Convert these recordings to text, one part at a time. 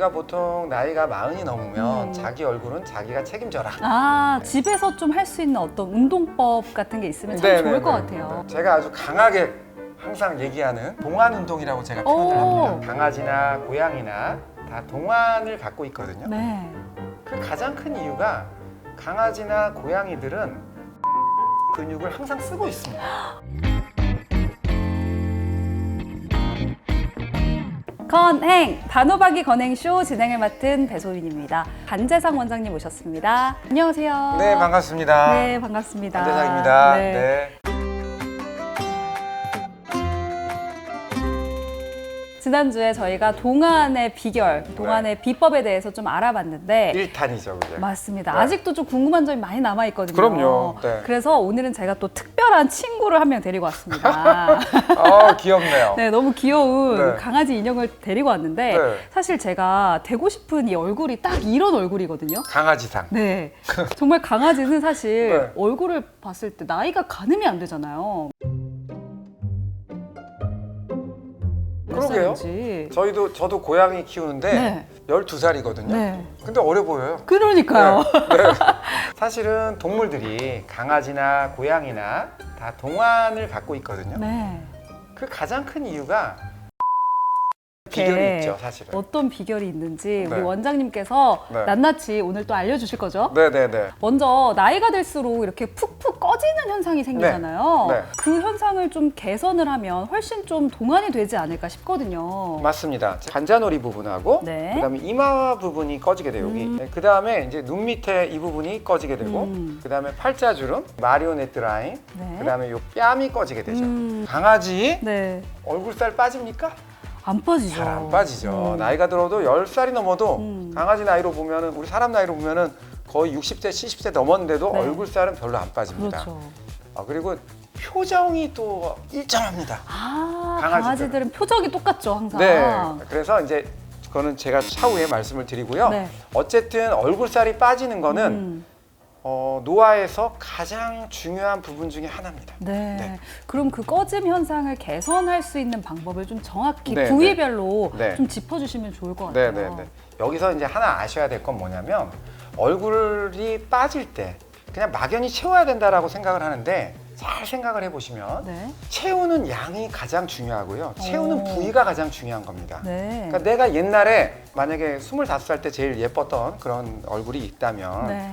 우리가 보통 나이가 40이 넘으면 자기 얼굴은 자기가 책임져라. 아, 집에서 좀 할 수 있는 어떤 운동법 같은 게 있으면 참 좋을 것 같아요. 제가 아주 강하게 항상 얘기하는 동안 운동이라고 제가 표현을 합니다. 강아지나 고양이나 다 동안을 갖고 있거든요. 네. 그 가장 큰 이유가 강아지나 고양이들은 근육을 항상 쓰고 있습니다. 건행 단호박이 건행쇼 진행을 맡은 배소윤입니다. 반재상 원장님 모셨습니다. 안녕하세요. 네, 반갑습니다. 네, 반갑습니다. 반재상입니다. 네. 네. 지난주에 저희가 동안의 비결, 동안의 비법에 대해서 좀 알아봤는데 1탄이죠, 그게. 맞습니다. 네. 아직도 좀 궁금한 점이 많이 남아있거든요. 그럼요. 네. 그래서 오늘은 제가 또 특별한 친구를 한 명 데리고 왔습니다. 귀엽네요. 네, 너무 귀여운 네. 강아지 인형을 데리고 왔는데 네. 사실 제가 되고 싶은 이 얼굴이 딱 이런 얼굴이거든요. 강아지상. 네, 정말 강아지는 사실 네. 얼굴을 봤을 때 나이가 가늠이 안 되잖아요. 몇 그러게요. 살인지. 저도 고양이 키우는데 네. 12살이거든요. 네. 근데 어려 보여요. 그러니까요. 네. 사실은 동물들이 강아지나 고양이나 다 동안을 갖고 있거든요. 네. 그 가장 큰 이유가 비결이 있죠, 사실은. 어떤 비결이 있는지 우리 네. 원장님께서 네. 낱낱이 오늘 또 알려주실 거죠? 네네네. 먼저 나이가 들수록 이렇게 푹푹 꺼지는 현상이 생기잖아요. 네. 네. 그 현상을 좀 개선을 하면 훨씬 좀 동안이 되지 않을까 싶거든요. 맞습니다. 관자놀이 부분하고 네. 그다음에 이마 부분이 꺼지게 돼요. 여기. 네, 그다음에 이제 눈 밑에 이 부분이 꺼지게 되고 그다음에 팔자주름, 마리오네트 라인, 네. 그다음에 요 뺨이 꺼지게 되죠. 음. 강아지 네. 얼굴살 빠집니까? 안 빠지죠. 잘 안 빠지죠. 나이가 들어도 10살이 넘어도 강아지 나이로 보면은 우리 사람 나이로 보면은 거의 60대, 70대 넘었는데도 네. 얼굴살은 별로 안 빠집니다. 그렇죠. 그리고 표정이 또 일정합니다. 아, 강아지들은. 강아지들은 표정이 똑같죠, 항상. 네. 그래서 이제 그거는 제가 차후에 말씀을 드리고요. 네. 어쨌든 얼굴살이 빠지는 거는 노화에서 가장 중요한 부분 중에 하나입니다. 네. 네. 그럼 그 꺼짐 현상을 개선할 수 있는 방법을 좀 정확히 네, 부위별로 네. 좀 짚어주시면 좋을 것 같아요. 네네네. 여기서 이제 하나 아셔야 될 건 뭐냐면 얼굴이 빠질 때 그냥 막연히 채워야 된다라고 생각을 하는데 잘 생각을 해보시면 네. 채우는 양이 가장 중요하고요. 채우는 부위가 가장 중요한 겁니다. 네. 그러니까 내가 옛날에 만약에 25살 때 제일 예뻤던 그런 얼굴이 있다면 네.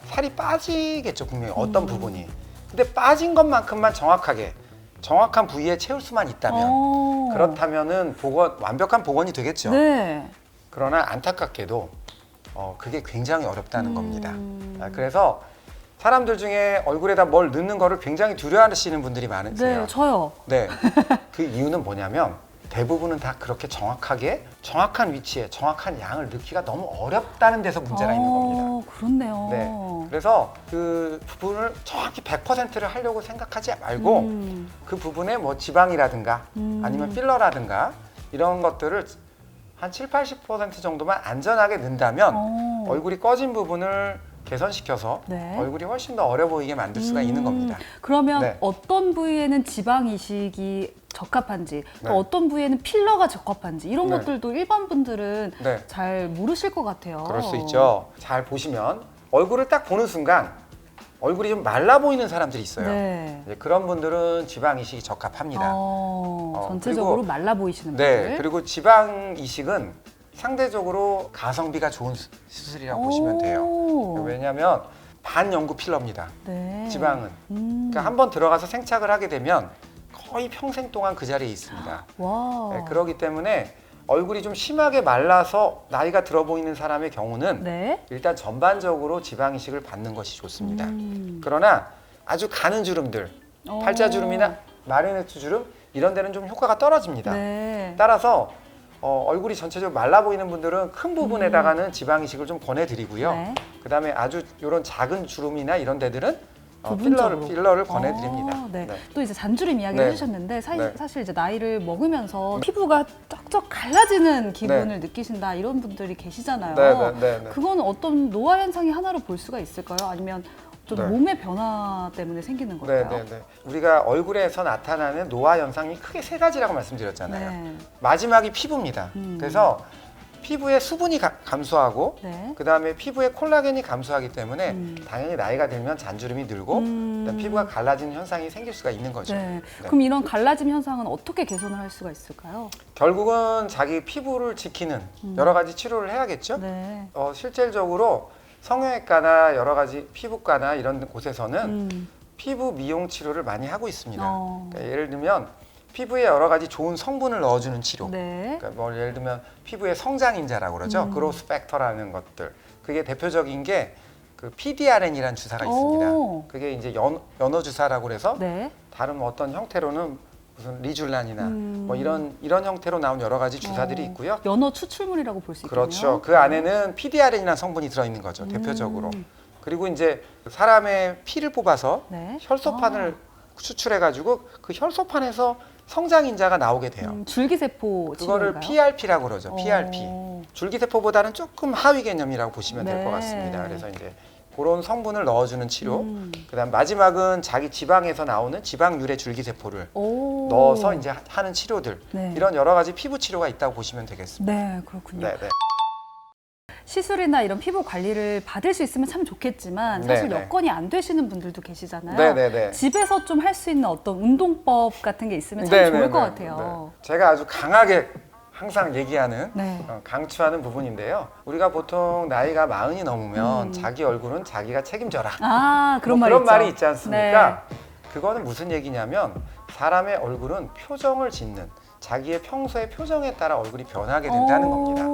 살이 빠지겠죠, 분명히 어떤 부분이. 근데 빠진 것만큼만 정확한 부위에 채울 수만 있다면 그렇다면은 완벽한 복원이 되겠죠. 네. 그러나 안타깝게도 그게 굉장히 어렵다는 겁니다. 그래서 사람들 중에 얼굴에다 뭘 넣는 거를 굉장히 두려워하시는 분들이 많으세요. 네, 저요. 네. 그 이유는 뭐냐면 대부분은 다 그렇게 정확한 위치에 정확한 양을 넣기가 너무 어렵다는 데서 문제가 있는 겁니다. 그렇네요. 네. 그래서 그 부분을 정확히 100%를 하려고 생각하지 말고 그 부분에 뭐 지방이라든가 아니면 필러라든가 이런 것들을 한 7, 80% 정도만 안전하게 넣는다면 얼굴이 꺼진 부분을 개선시켜서 네. 얼굴이 훨씬 더 어려 보이게 만들 수가 있는 겁니다. 그러면 네. 어떤 부위에는 지방 이식이 적합한지 또 네. 어떤 부위에는 필러가 적합한지 이런 네. 것들도 일반 분들은 네. 잘 모르실 것 같아요. 그럴 수 있죠. 잘 보시면 얼굴을 딱 보는 순간 얼굴이 좀 말라 보이는 사람들이 있어요. 네. 이제 그런 분들은 지방 이식이 적합합니다. 전체적으로 그리고- 말라 보이시는 네, 분들. 그리고 지방 이식은 상대적으로 가성비가 좋은 수술이라고 보시면 돼요. 왜냐하면 반영구 필러입니다. 네. 지방은. 그러니까 한번 들어가서 생착을 하게 되면 거의 평생 동안 그 자리에 있습니다. 와. 네, 그렇기 때문에 얼굴이 좀 심하게 말라서 나이가 들어 보이는 사람의 경우는 네. 일단 전반적으로 지방 이식을 받는 것이 좋습니다. 그러나 아주 가는 주름들, 팔자주름이나 마리오네트 주름 이런 데는 좀 효과가 떨어집니다. 네. 따라서 얼굴이 전체적으로 말라 보이는 분들은 큰 부분에다가는 지방 이식을 좀 권해드리고요. 네. 그다음에 아주 이런 작은 주름이나 이런 데들은 부분적으로. 필러를 권해드립니다. 네. 네. 또 이제 잔주름 이야기 네. 해주셨는데 네. 사실 이제 나이를 먹으면서 피부가 쩍쩍 갈라지는 기분을 느끼신다 이런 분들이 계시잖아요. 네. 그건 어떤 노화 현상의 하나로 볼 수가 있을까요? 아니면 어떤 네. 몸의 변화 때문에 생기는 걸까요? 네. 우리가 얼굴에서 나타나는 노화 현상이 크게 세 가지라고 말씀드렸잖아요. 네. 마지막이 피부입니다. 그래서 피부의 수분이 감소하고 네. 그다음에 피부의 콜라겐이 감소하기 때문에 당연히 나이가 들면 잔주름이 늘고 그다음에 피부가 갈라지는 현상이 생길 수가 있는 거죠. 네. 네. 그럼 이런 갈라짐 현상은 어떻게 개선을 할 수가 있을까요? 결국은 자기 피부를 지키는 여러 가지 치료를 해야겠죠. 네. 실질적으로 성형외과나 여러 가지 피부과나 이런 곳에서는 피부 미용 치료를 많이 하고 있습니다. 그러니까 예를 들면 피부에 여러 가지 좋은 성분을 넣어주는 치료. 네. 그러니까 뭐 예를 들면 피부의 성장인자라고 그러죠. 그로스 팩터라는 것들. 그게 대표적인 게 그 PDRN이라는 주사가 있습니다. 그게 이제 연어 주사라고 그래서 네. 다른 어떤 형태로는 무슨 리줄란이나 뭐 이런 형태로 나온 여러 가지 주사들이 있고요. 연어 추출물이라고 볼 수 있겠네요. 그렇죠. 그 안에는 PDRN이라는 성분이 들어있는 거죠. 대표적으로. 그리고 이제 사람의 피를 뽑아서 네. 혈소판을 추출해가지고 그 혈소판에서 성장인자가 나오게 돼요. 줄기세포 그거를 치료인가요? PRP라고 그러죠. PRP. 줄기세포보다는 조금 하위 개념이라고 보시면 될 것 네. 같습니다. 그래서 이제 그런 성분을 넣어주는 치료. 그다음 마지막은 자기 지방에서 나오는 지방유래 줄기세포를 넣어서 이제 하는 치료들. 네. 이런 여러 가지 피부 치료가 있다고 보시면 되겠습니다. 네, 그렇군요. 네, 네. 시술이나 이런 피부 관리를 받을 수 있으면 참 좋겠지만 사실 네, 네. 여건이 안 되시는 분들도 계시잖아요. 네, 네, 네. 집에서 좀 할 수 있는 어떤 운동법 같은 게 있으면 참 네, 좋을 네, 것 네, 같아요. 네. 제가 아주 강하게 항상 얘기하는 네. 강추하는 부분인데요. 우리가 보통 나이가 40이 넘으면 자기 얼굴은 자기가 책임져라. 아, 그런 뭐 말이 그런 있죠. 말이 있지 않습니까? 그거는 무슨 얘기냐면 사람의 얼굴은 표정을 짓는 자기의 평소의 표정에 따라 얼굴이 변하게 된다는 겁니다.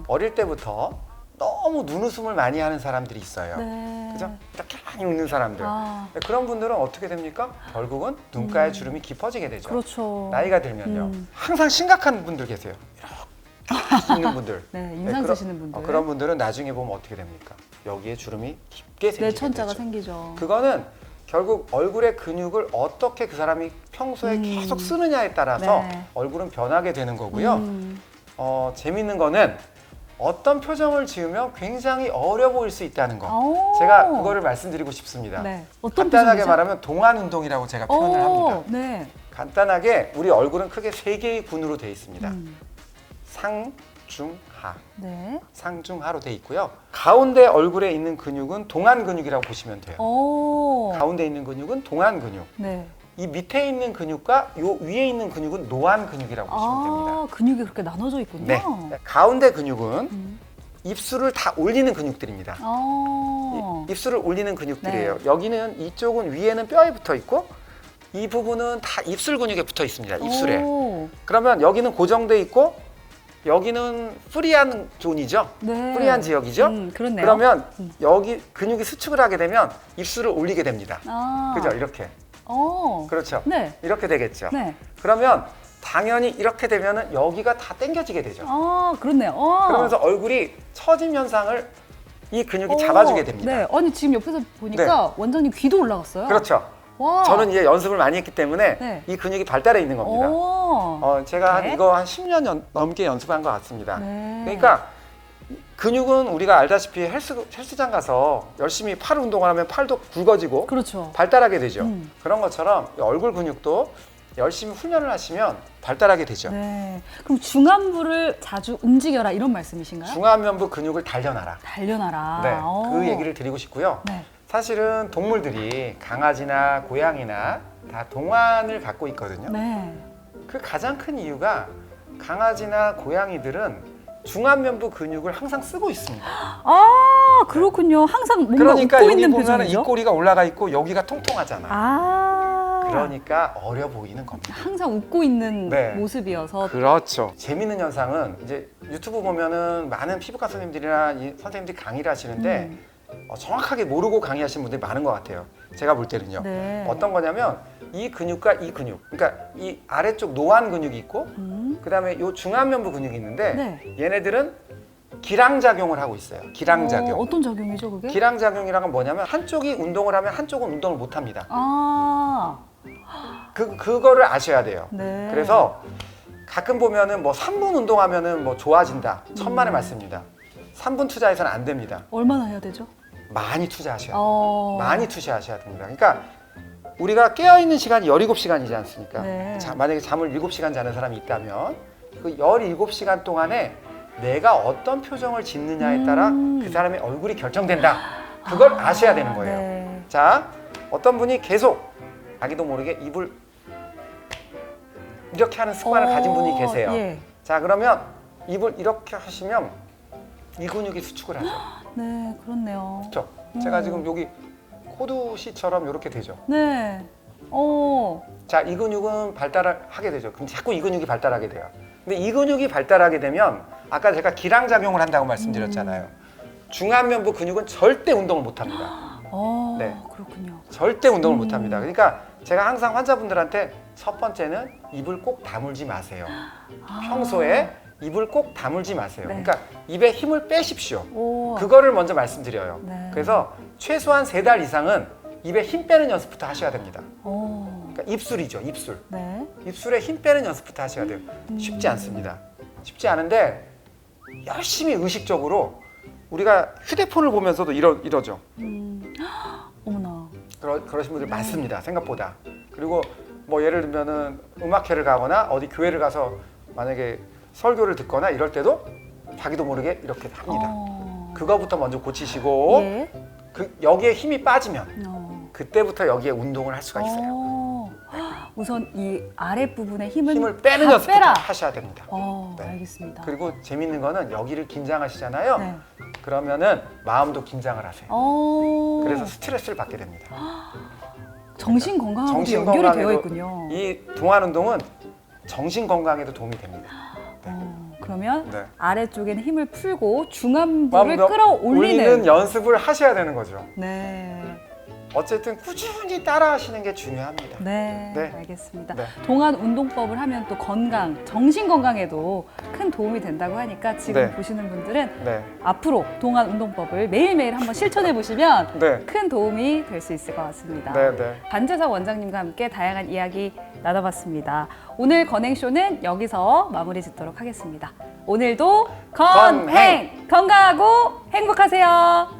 어릴 때부터 너무 눈웃음을 많이 하는 사람들이 있어요. 네. 그죠? 이렇게 많이 웃는 사람들. 아, 그런 분들은 어떻게 됩니까? 결국은 눈가에 주름이 깊어지게 되죠. 그렇죠. 나이가 들면요. 항상 심각한 분들 계세요. 이렇게 있는 분들. 네, 인상 그런- 쓰시는 분들. 그런 분들은 나중에 보면 어떻게 됩니까? 여기에 주름이 깊게 생기게 내천자가 되죠. 생기죠. 그거는 결국 얼굴의 근육을 어떻게 그 사람이 평소에 계속 쓰느냐에 따라서 네. 얼굴은 변하게 되는 거고요. 재밌는 거는 어떤 표정을 지으면 굉장히 어려 보일 수 있다는 거. 제가 그거를 말씀드리고 싶습니다. 네. 어떤 간단하게 표정이죠? 말하면 동안 운동이라고 제가 표현을 합니다. 네. 간단하게 우리 얼굴은 크게 3개의 군으로 되어 있습니다. 상, 중, 하. 네. 상중하로 되어 있고요. 가운데 얼굴에 있는 근육은 동안 근육이라고 보시면 돼요. 가운데 있는 근육은 동안 근육. 네. 이 밑에 있는 근육과 요 위에 있는 근육은 노안 근육이라고 보시면 됩니다. 근육이 그렇게 나눠져 있군요. 네. 가운데 근육은 입술을 다 올리는 근육들입니다. 입술을 올리는 근육들이에요. 네. 여기는 이쪽은 위에는 뼈에 붙어 있고 이 부분은 다 입술 근육에 붙어 있습니다. 입술에. 그러면 여기는 고정돼 있고 여기는 프리한 존이죠. 네. 프리한 지역이죠. 그렇네요. 그러면 여기 근육이 수축을 하게 되면 입술을 올리게 됩니다. 그죠? 이렇게. 그렇죠. 네. 이렇게 되겠죠. 네. 그러면 당연히 이렇게 되면은 여기가 다 당겨지게 되죠. 그렇네요. 그러면서 얼굴이 처짐 현상을 이 근육이 잡아주게 됩니다. 네. 아니 지금 옆에서 보니까 원장님 귀도 올라갔어요. 그렇죠. 와. 저는 이제 연습을 많이 했기 때문에 네. 이 근육이 발달해 있는 겁니다. 제가 네. 이거 한 10년 넘게 연습한 것 같습니다. 네. 그러니까 근육은 우리가 알다시피 헬스장 가서 열심히 팔 운동을 하면 팔도 굵어지고 그렇죠. 발달하게 되죠. 그런 것처럼 이 얼굴 근육도 열심히 훈련을 하시면 발달하게 되죠. 네. 그럼 중안부를 자주 움직여라 이런 말씀이신가요? 중안면부 근육을 단련하라. 단련하라. 네, 그 얘기를 드리고 싶고요. 네. 사실은 동물들이 강아지나 고양이나 다 동안을 갖고 있거든요. 네. 그 가장 큰 이유가 강아지나 고양이들은 중안면부 근육을 항상 쓰고 있습니다. 그렇군요. 항상 뭔가 그러니까 웃고 여기 있는 보면 표정이죠. 입꼬리가 올라가 있고 여기가 통통하잖아. 그러니까 어려 보이는 겁니다. 항상 웃고 있는 네. 모습이어서. 그렇죠. 재밌는 현상은 이제 유튜브 보면은 많은 피부과 선생님들이나 선생님들이 강의를 하시는데 정확하게 모르고 강의하시는 분들이 많은 것 같아요. 제가 볼 때는요. 네. 어떤 거냐면 이 근육과 이 근육, 그러니까 이 아래쪽 노안 근육이 있고 그다음에 이 중안면부 근육이 있는데 네. 얘네들은 기량작용을 하고 있어요. 기량작용. 어떤 작용이죠, 그게? 기량작용이란 건 뭐냐면 한쪽이 운동을 하면 한쪽은 운동을 못 합니다. 그거를 아셔야 돼요. 네. 그래서 가끔 보면은 뭐 3분 운동하면은 뭐 좋아진다. 천만의 말씀입니다. 3분 투자해서는 안 됩니다. 얼마나 해야 되죠? 많이 투자하셔야 돼요. 네. 많이 투자하셔야 됩니다. 그러니까 우리가 깨어있는 시간이 17시간이지 않습니까? 네. 만약에 잠을 7시간 자는 사람이 있다면 그 17시간 동안에 내가 어떤 표정을 짓느냐에 따라 그 사람의 얼굴이 결정된다. 그걸 아셔야 되는 거예요. 네. 자, 어떤 분이 계속 자기도 모르게 입을 이렇게 하는 습관을 가진 분이 계세요. 예. 자, 그러면 입을 이렇게 하시면 이 근육이 수축을 하죠. 네, 그렇네요. 그렇죠? 제가 지금 여기 코두시처럼 이렇게 되죠. 네. 자, 이 근육은 발달을 하게 되죠. 그럼 자꾸 이 근육이 발달하게 돼요. 근데 이 근육이 발달하게 되면 아까 제가 기량작용을 한다고 말씀드렸잖아요. 중안면부 근육은 절대 운동을 못 합니다. 네. 그렇군요. 절대 운동을 못 합니다. 그러니까 제가 항상 환자분들한테 첫 번째는 입을 꼭 다물지 마세요. 평소에 입을 꼭 다물지 마세요. 네. 그러니까 입에 힘을 빼십시오. 오. 그거를 먼저 말씀드려요. 네. 그래서 최소한 3달 이상은 입에 힘 빼는 연습부터 하셔야 됩니다. 오. 그러니까 입술이죠, 입술. 네. 입술에 힘 빼는 연습부터 하셔야 돼요. 쉽지 않습니다. 쉽지 않은데 열심히 의식적으로 우리가 휴대폰을 보면서도 이러죠. 어머나. 그러신 분들 많습니다. 생각보다. 그리고 뭐 예를 들면은 음악회를 가거나 어디 교회를 가서 만약에 설교를 듣거나 이럴 때도 자기도 모르게 이렇게 합니다. 그거부터 먼저 고치시고 예. 여기에 힘이 빠지면 그때부터 여기에 운동을 할 수가 있어요. 우선 이 아랫부분에 힘을 빼는 다 연습부터 빼라. 하셔야 됩니다. 네. 알겠습니다. 그리고 재밌는 거는 여기를 긴장하시잖아요. 네. 그러면은 마음도 긴장을 하세요. 그래서 스트레스를 받게 됩니다. 정신 건강하고 정신 연결이 건강에도 되어 있군요. 이 동안 운동은 정신 건강에도 도움이 됩니다. 그러면 네. 아래쪽에는 힘을 풀고 중안부를 마음도 끌어올리는 연습을 하셔야 되는 거죠. 네. 어쨌든 꾸준히 따라 하시는 게 중요합니다. 네, 네. 알겠습니다. 네. 동안 운동법을 하면 또 건강, 정신 건강에도 큰 도움이 된다고 하니까 지금 네. 보시는 분들은 네. 앞으로 동안 운동법을 매일매일 한번 실천해 보시면 네. 큰 도움이 될 수 있을 것 같습니다. 네, 네. 반재석 원장님과 함께 다양한 이야기 나눠봤습니다. 오늘 건행쇼는 여기서 마무리 짓도록 하겠습니다. 오늘도 건행! 건강하고 행복하세요.